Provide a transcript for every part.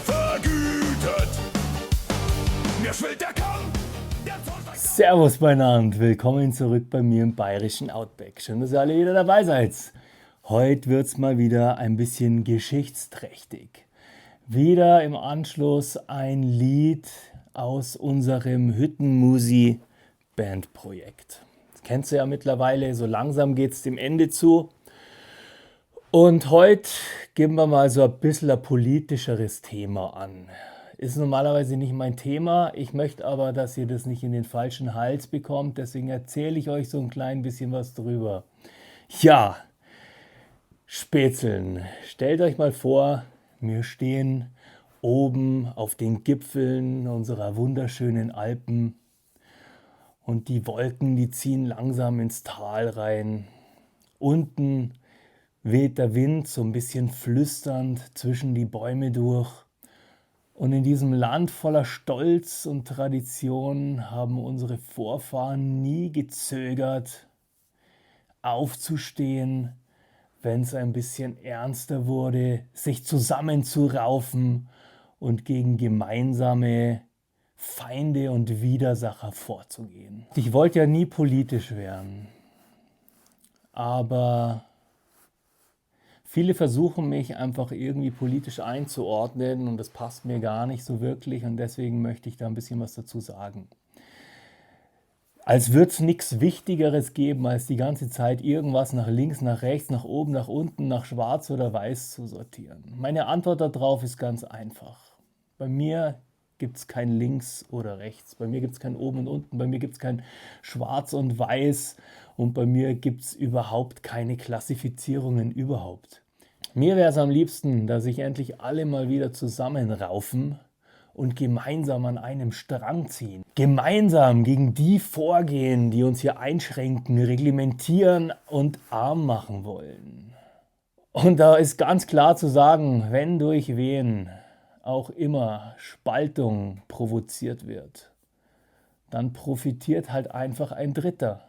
vergütet. Mir schwillt der Kamm, der Zorn steigt. Servus beieinander, willkommen zurück bei mir im bayerischen Outback. Schön, dass ihr alle wieder dabei seid. Heute wird es mal wieder ein bisschen geschichtsträchtig. Wieder im Anschluss ein Lied aus unserem Hüttenmusi-Bandprojekt. Das kennst du ja mittlerweile, so langsam geht es dem Ende zu. Und heute geben wir mal so ein bisschen ein politischeres Thema an. Ist normalerweise nicht mein Thema, ich möchte aber, dass ihr das nicht in den falschen Hals bekommt, deswegen erzähle ich euch so ein klein bisschen was drüber. Ja, Spätzeln. Stellt euch mal vor, wir stehen oben auf den Gipfeln unserer wunderschönen Alpen und die Wolken, die ziehen langsam ins Tal rein. Unten weht der Wind so ein bisschen flüsternd zwischen die Bäume durch. Und in diesem Land voller Stolz und Tradition haben unsere Vorfahren nie gezögert, aufzustehen, wenn es ein bisschen ernster wurde, sich zusammenzuraufen und gegen gemeinsame Feinde und Widersacher vorzugehen. Ich wollte ja nie politisch werden, aber viele versuchen mich einfach irgendwie politisch einzuordnen und das passt mir gar nicht so wirklich und deswegen möchte ich da ein bisschen was dazu sagen. Als würde es nichts Wichtigeres geben, als die ganze Zeit irgendwas nach links, nach rechts, nach oben, nach unten, nach schwarz oder weiß zu sortieren. Meine Antwort darauf ist ganz einfach. Bei mir gibt es kein links oder rechts, bei mir gibt es kein oben und unten, bei mir gibt es kein schwarz und weiß und bei mir gibt es überhaupt keine Klassifizierungen überhaupt. Mir wäre es am liebsten, dass sich endlich alle mal wieder zusammenraufen und gemeinsam an einem Strang ziehen. Gemeinsam gegen die vorgehen, die uns hier einschränken, reglementieren und arm machen wollen. Und da ist ganz klar zu sagen, wenn durch wen auch immer Spaltung provoziert wird, dann profitiert halt einfach ein Dritter.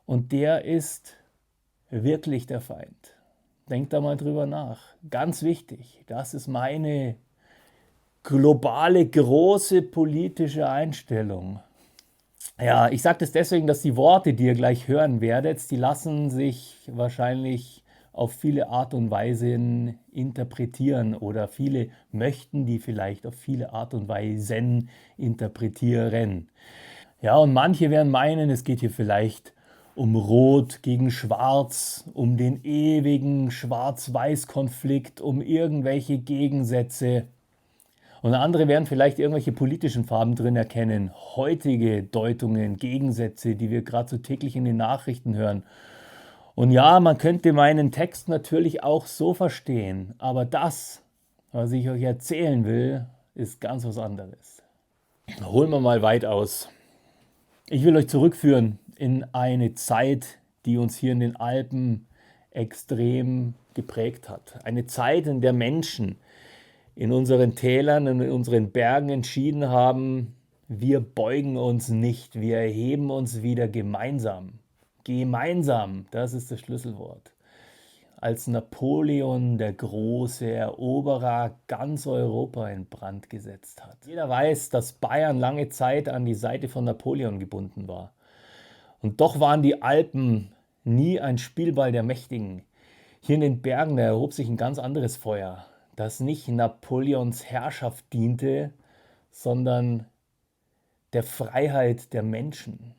Und der ist wirklich der Feind. Denkt da mal drüber nach. Ganz wichtig, das ist meine globale, große politische Einstellung. Ja, ich sage das deswegen, dass die Worte, die ihr gleich hören werdet, die lassen sich wahrscheinlich auf viele Art und Weisen interpretieren oder viele möchten die vielleicht auf viele Art und Weisen interpretieren. Ja, und manche werden meinen, es geht hier vielleicht um Rot gegen Schwarz, um den ewigen Schwarz-Weiß-Konflikt, um irgendwelche Gegensätze. Und andere werden vielleicht irgendwelche politischen Farben drin erkennen, heutige Deutungen, Gegensätze, die wir gerade so täglich in den Nachrichten hören. Und ja, man könnte meinen Text natürlich auch so verstehen, aber das, was ich euch erzählen will, ist ganz was anderes. Holen wir mal weit aus. Ich will euch zurückführen in eine Zeit, die uns hier in den Alpen extrem geprägt hat. Eine Zeit, in der Menschen in unseren Tälern und in unseren Bergen entschieden haben, wir beugen uns nicht, wir erheben uns wieder gemeinsam. Gemeinsam, das ist das Schlüsselwort. Als Napoleon, der große Eroberer, ganz Europa in Brand gesetzt hat. Jeder weiß, dass Bayern lange Zeit an die Seite von Napoleon gebunden war. Und doch waren die Alpen nie ein Spielball der Mächtigen. Hier in den Bergen, da erhob sich ein ganz anderes Feuer, das nicht Napoleons Herrschaft diente, sondern der Freiheit der Menschen.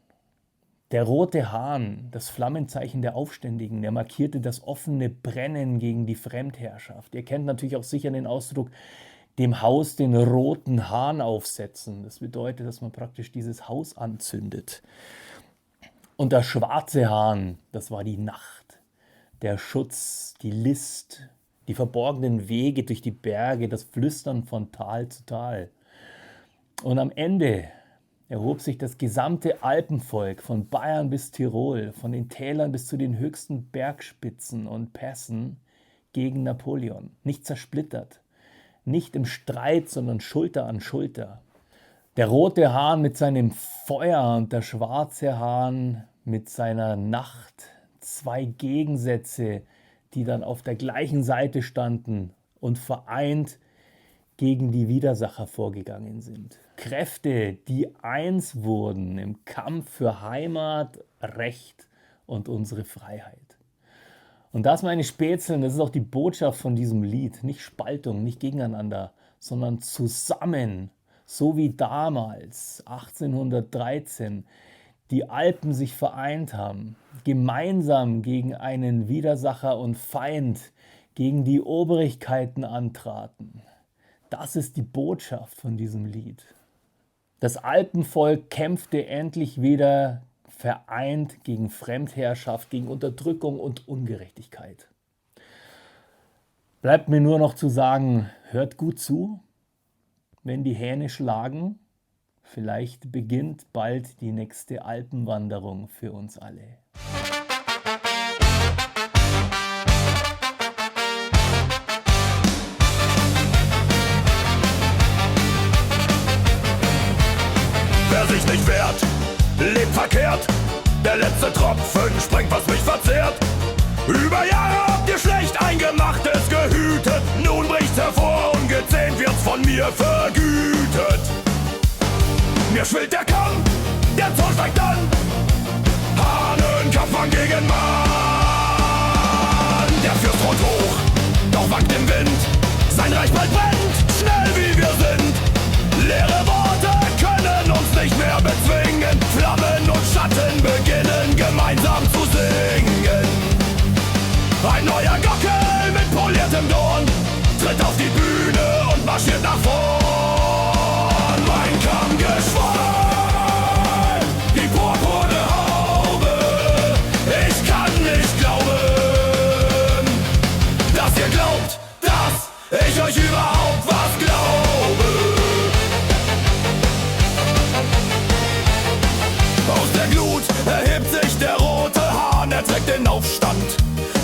Der rote Hahn, das Flammenzeichen der Aufständigen, der markierte das offene Brennen gegen die Fremdherrschaft. Ihr kennt natürlich auch sicher den Ausdruck, dem Haus den roten Hahn aufsetzen. Das bedeutet, dass man praktisch dieses Haus anzündet. Und der schwarze Hahn, das war die Nacht, der Schutz, die List, die verborgenen Wege durch die Berge, das Flüstern von Tal zu Tal. Und am Ende erhob sich das gesamte Alpenvolk von Bayern bis Tirol, von den Tälern bis zu den höchsten Bergspitzen und Pässen gegen Napoleon. Nicht zersplittert, nicht im Streit, sondern Schulter an Schulter. Der rote Hahn mit seinem Feuer und der schwarze Hahn mit seiner Nacht. Zwei Gegensätze, die dann auf der gleichen Seite standen und vereint gegen die Widersacher vorgegangen sind. Kräfte, die eins wurden im Kampf für Heimat, Recht und unsere Freiheit. Und das, meine Spätzeln, das ist auch die Botschaft von diesem Lied. Nicht Spaltung, nicht gegeneinander, sondern zusammen, so wie damals, 1813, die Alpen sich vereint haben, gemeinsam gegen einen Widersacher und Feind, gegen die Obrigkeiten antraten. Das ist die Botschaft von diesem Lied. Das Alpenvolk kämpfte endlich wieder vereint gegen Fremdherrschaft, gegen Unterdrückung und Ungerechtigkeit. Bleibt mir nur noch zu sagen, hört gut zu, wenn die Hähne schlagen. Vielleicht beginnt bald die nächste Alpenwanderung für uns alle. Wer sich nicht wehrt, lebt verkehrt. Der letzte Tropfen sprengt, was mich verzehrt. Über Jahre habt ihr schlecht Eingemachtes gehütet. Nun bricht's hervor, ungezähmt wird's von mir vergütet. Mir schwillt der Kamm, der Zorn steigt an. Hahnenkampf Mann gegen Mann. Der Fürst thront hoch, doch wankt im Wind. Sein Reich bald brennt, schnell wie wir sind. Leere Worte können uns nicht mehr bezwingen. Flammen und Schatten beginnen gemeinsam zu singen. Ein neuer Gockel mit poliertem Dorn tritt auf die Bühne und marschiert nach vorn. Mein Kamm geschwollen, die purpurne Haube. Ich kann nicht glauben, dass ihr glaubt, dass ich euch überhaupt was glaube. Aus der Glut erhebt sich der rote Hahn, er trägt den Aufstand.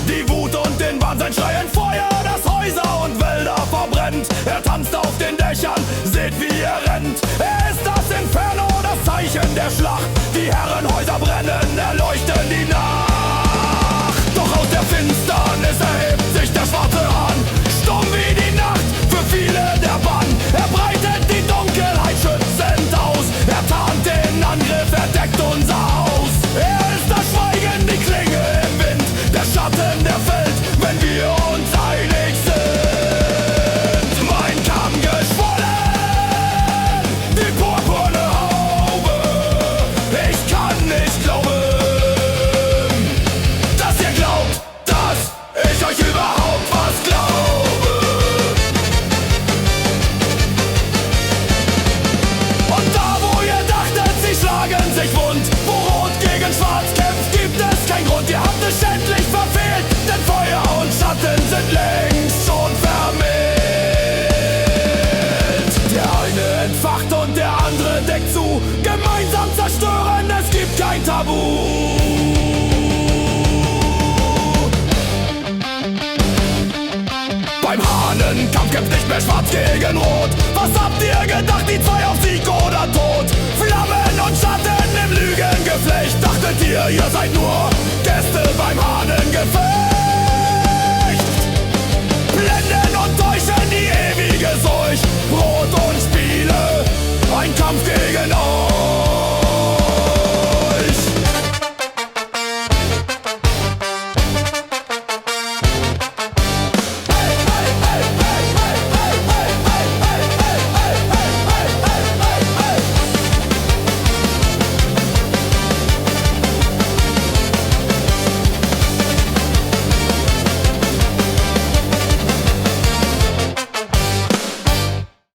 Die Wut und den Wahnsinn schreien Feuer, das Häuser und Wälder verbrennt. Er tanzt auf den Dächern, seht wie er rennt. Er ist das Inferno, das Zeichen der Schlacht. Die Herrenhäuser brennen, erleuchten die Nacht. Doch aus der Finsternis erhebt sich der schwarze Hahn. Stumm wie die Nacht, für viele der Bann. Er breitet die Dunkelheit schützend aus. Er tarnt den Angriff, er deckt unser Haus. Er ist das Schweigen, die Klinge im Wind. Der Schatten, der fällt, wenn wir uns einig sind. Mein Kamm geschwollen, die purpurne Haube. Ich kann nicht glauben, dass ihr glaubt, dass ich euch überhaupt was glaube. Und da, wo ihr dachtet, sie schlagen sich wund, wo Rot gegen Schwarz kämpft, gibt es keinen Grund. Ihr habt es schändlich verfehlt, denn Feuer und Schatten sind längst schon vermählt. Der eine entfacht und der andere deckt zu. Gemeinsam zerstören, es gibt kein Tabu. Beim Hahnenkampf kämpft nicht mehr Schwarz gegen Rot. Was habt ihr gedacht, die zwei auf Sieg oder Tod? Flammen und Schatten im Lügengeflecht. Dachtet ihr seid nur Gäste beim Hahnenkampf?